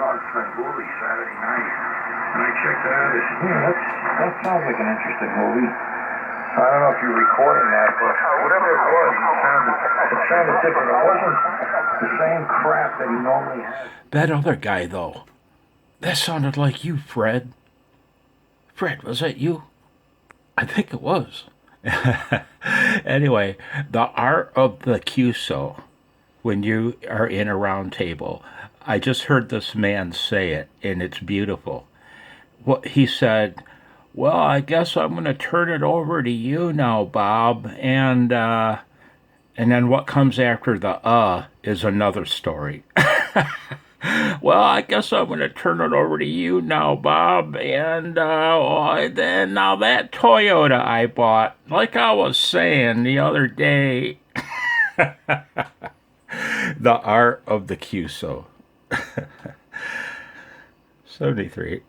dog sled movie Saturday night, and I checked that out. I said, yeah, that sounds like an interesting movie. I don't know if you're recording that, but whatever it was, it sounded different. It wasn't the same crap that he normally has. That other guy, though, that sounded like you, Fred. Fred, was that you? I think it was. Anyway, the art of the QSO when you are in a round table. I just heard this man say it, and it's beautiful. What he said, well, I guess I'm going to turn it over to you now, Bob. And then what comes after the is another story. Well, I guess I'm going to turn it over to you now, Bob. And then now that Toyota I bought, like I was saying the other day, the art of the QSO. 73.